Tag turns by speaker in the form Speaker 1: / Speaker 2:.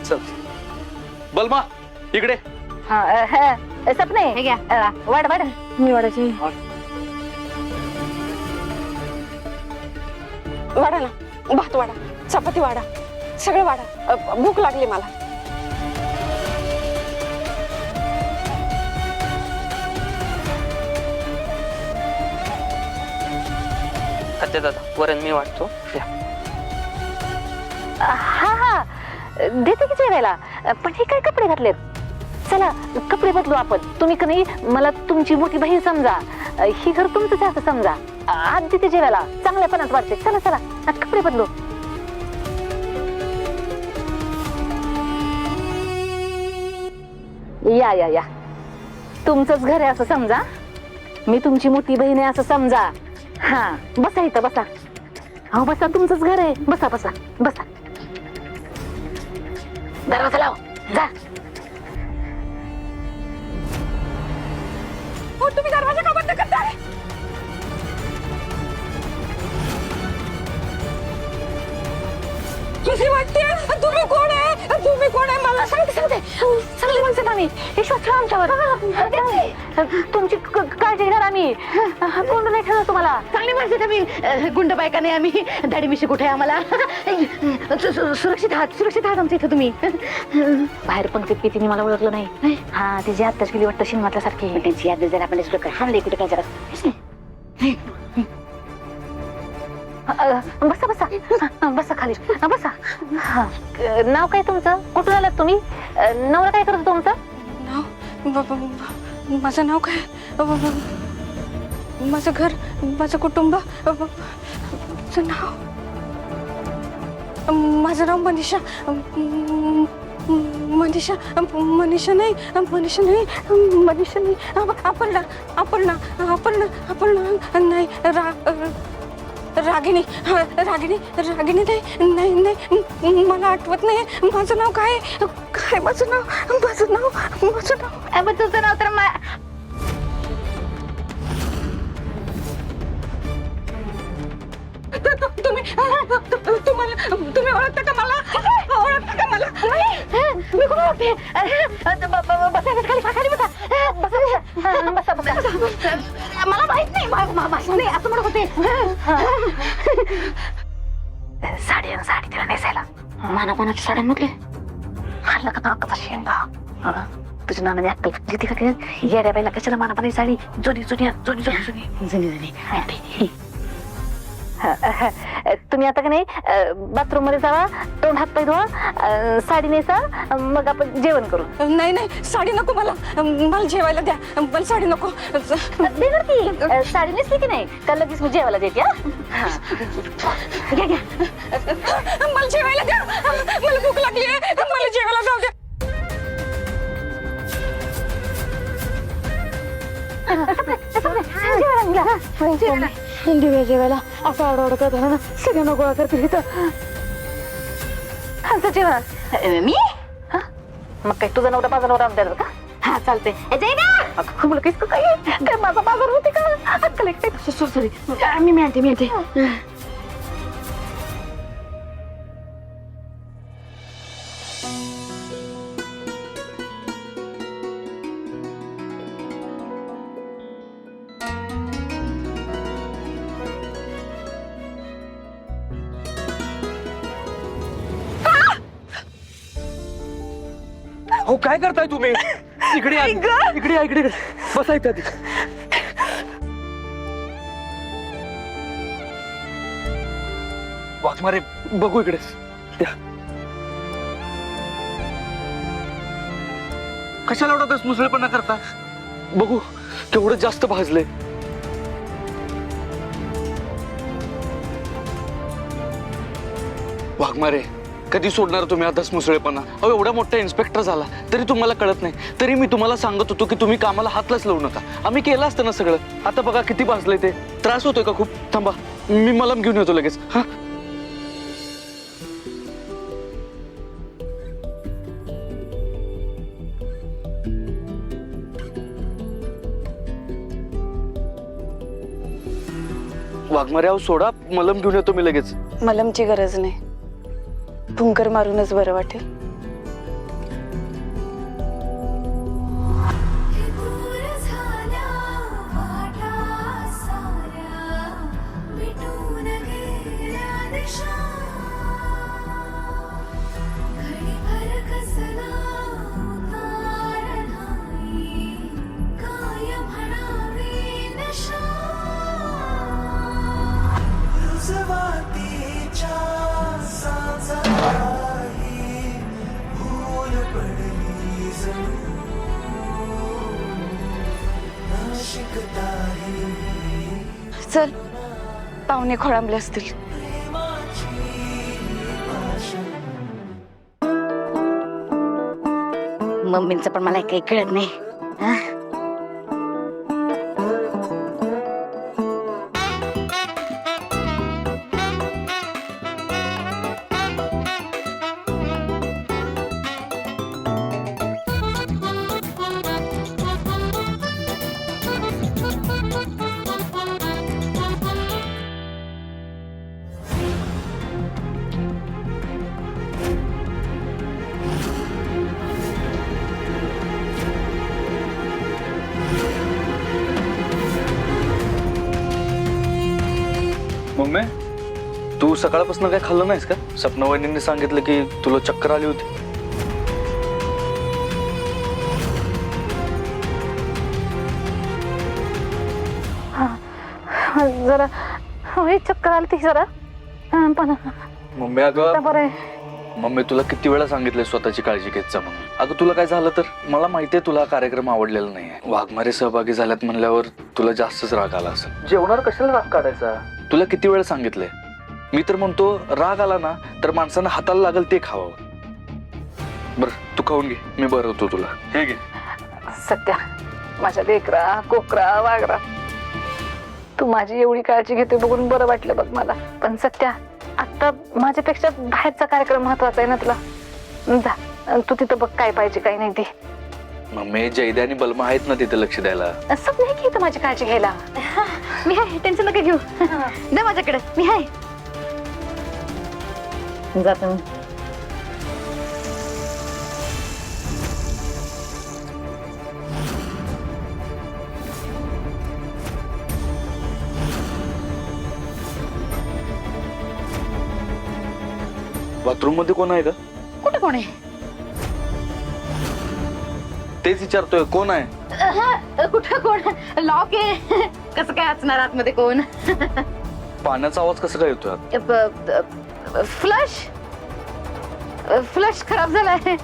Speaker 1: चल बलमा इकडे.
Speaker 2: सपने हे घ्या वाढ वाढ मी वाढायची
Speaker 3: वाढा ना, भात वाढा, चपाती वाढा, सगळं वाढा. भूक लागली मला.
Speaker 4: सत्य दादा वरण मी वाटतो.
Speaker 2: हा हा देते की जेवायला. पण हे काय कपडे घातलेत. चला कपडे बदलू आपण. तुम्ही का नाही मला तुमची मोठी बहीण समजा. ही घर तुमचंच आहे असं समजा. आज देते जेवायला चांगल्यापणात वाटते. चला चला आज कपडे बदलू. या या या तुमचंच घर आहे असं समजा. मी तुमची मोठी बहीण आहे असं समजा. हा बसा इथं बसा. हो बसा तुमचंच घर आहे. बसा बसा बसा. दरवाजा लाव जा.
Speaker 3: हो तुम्ही दरवाजा का बंद करताय? कशी वाटते? तुम्ही कोण आहे? तुम्ही कोण आहे मला
Speaker 2: सांगते सांगते चांगले माणसं आम्ही. विश्वास ठेवा आमच्यावर. तुमची काळजी घेणार आम्ही. कोण नाही ठेवणार तुम्हाला. चांगली माणसं आम्ही. गुंड बायका नाही आम्ही. दाढी मिशी कुठे आहे आम्हाला. सुरक्षित आहात आमच्या इथं तुम्ही. बाहेर पंक्तीत किती मला ओळखलं नाही. हा तिची आत्ताच गेली वाटतं शिनमातल्यासारखी. त्यांची याद जरा आपण हाणले कुठे काय जरा. बसा बसा बसा खाली बसा. नाव काय तुमचं. कुठून आलात तुम्ही. नवरा काय करतो तुमचं.
Speaker 3: नाव माझं नाव काय. माझं घर, माझं कुटुंब, माझं नाव. माझं नाव मनीषा. मनीषा मनीषा नाही मनीषा नाही मनीषा नाही. अपर्णा अपर्णा अपर्णा अपर्णा नाही. रागिणी रागिणी रागिणी नाही नाही नाही मला आठवत नाही. माझं नाव काय काय माझं नाव माझं नाव माझं नाव.
Speaker 2: तुझं नाव तर
Speaker 3: तुम्ही ओळखता का मला. ओळखता का मला.
Speaker 2: मी कोण ओळखते. बसा खाली खाली बसा बसा बसा बसा. मला माहित नाही नाही असं म्हणत होते. साडी साडी तिला नेसायला. माना कोणाची साडी म्हटली. खाल्ला का कसा शेंगा. तुझ्या नानाने अक्कल किती का येड्या बाईला कशाला मानापाणी साडी. जुनी जुनी जुनी जुनी जुनी जुनी जुनी. तुम्ही आता का नाही बाथरूम मध्ये जावा. तोंड हात पाय धुवा. साडी नेसा. मग आपण जेवण करू.
Speaker 3: नाही नाही साडी नको मला. मला जेवायला द्या. मला साडी नको.
Speaker 2: देणार की. साडी नेसली की नाही का लगेच मी जेवायला देते. घ्या घ्या.
Speaker 3: मला जेवायला द्या. मला भूक लागली आहे. मला जेवायला जाऊ द्या.
Speaker 2: जेवायला असं आवड करताना ना सगळ्यांना गोळा करते इथं. जेवण मी मग काय तुझा नवरा माझा नवरा आणतात का. हा चालते. मला काहीच काय माझा बाजार होते का. अक्कल एकटे सॉरी मी मिळते.
Speaker 1: हो काय करताय तुम्ही. इकडे या इकडे या इकडे बसा इथे आधी. वाघमारे बघू इकडे. कशाला एवढा मुसळेपणा करता. बघू केवढं जास्त भाजलंय. वाघमारे कधी सोडणार तुम्ही आता मुसळेपणा. अहो एवढा मोठा इन्स्पेक्टर झाला तरी तुम्हाला कळत नाही. तरी मी तुम्हाला सांगत होतो की तुम्ही कामाला हातलाच लावू नका. आम्ही केलं असतं ना सगळं. आता बघा किती भाजलंय ते. त्रास होतोय का खूप. थांबा मी मलम घेऊन येतो लगेच. हा वाघमारे अहो सोडा. मलम घेऊन येतो मी लगेच.
Speaker 3: मलमची गरज नाही. भुंकर मारूनच बरं वाटेल. चल, पाहुणे खोळंबले असतील.
Speaker 2: मम्मींचं पण मला काही कळत नाही. हा?
Speaker 1: मम्मी, तू सकाळपासून काय खाल्लं नाहीस का? सपना वहिनींनी सांगितलं की तुला चक्कर आली होती.
Speaker 2: जरा होय, चक्कर आली ती जरा. पण
Speaker 1: मम्मी
Speaker 2: आता
Speaker 1: अगं,
Speaker 2: बरं आहे.
Speaker 1: मम्मी तुला किती वेळा सांगितलंय स्वतःची काळजी घेत जा म्हणून. अगं तुला काय झालं तर मला माहितीये तुला कार्यक्रम आवडलेला नाहीये. वाघमारे सहभागी झाल्यात म्हणल्यावर तुला जास्तच राग आला असेल. जेवणार कशाला राग काढायचा? तुला किती वेळा सांगितलंय. मी तर म्हणतो राग आला ना तर माणसानं हाताला लागल ते खावं. बर तू खाऊन घे, मी बरवतो तुला. हे घे.
Speaker 2: सत्या, माझ्या लेकरा कोकरा वागरा, तू माझी एवढी काळजी घेते बघून बरं वाटलं बघ मला. पण सत्या, आता माझ्यापेक्षा बाहेरचा कार्यक्रम महत्वाचा आहे ना तुला. जा तू तिथं बघ काय पाहिजे काय नाही ते.
Speaker 1: मम्मी, जयदे आणि बलमा आहेत ना तिथे लक्ष द्यायला.
Speaker 2: सब नाही की इथं माझी काळजी घ्यायला. मी आहे, टेन्शन नका घेऊ. दे माझ्याकडे, मी आहे. जातो.
Speaker 1: बाथरूम मध्ये कोण आहे का?
Speaker 2: कुठं कोण आहे?
Speaker 1: तेच विचारतोय, कोण आहे?
Speaker 2: कुठं कोण? लॉक आहे. कसं काय असणार आतमध्ये कोण?
Speaker 1: पाण्याचा आवाज कसा काय येतोय?
Speaker 2: फ्लश खराब झालाय.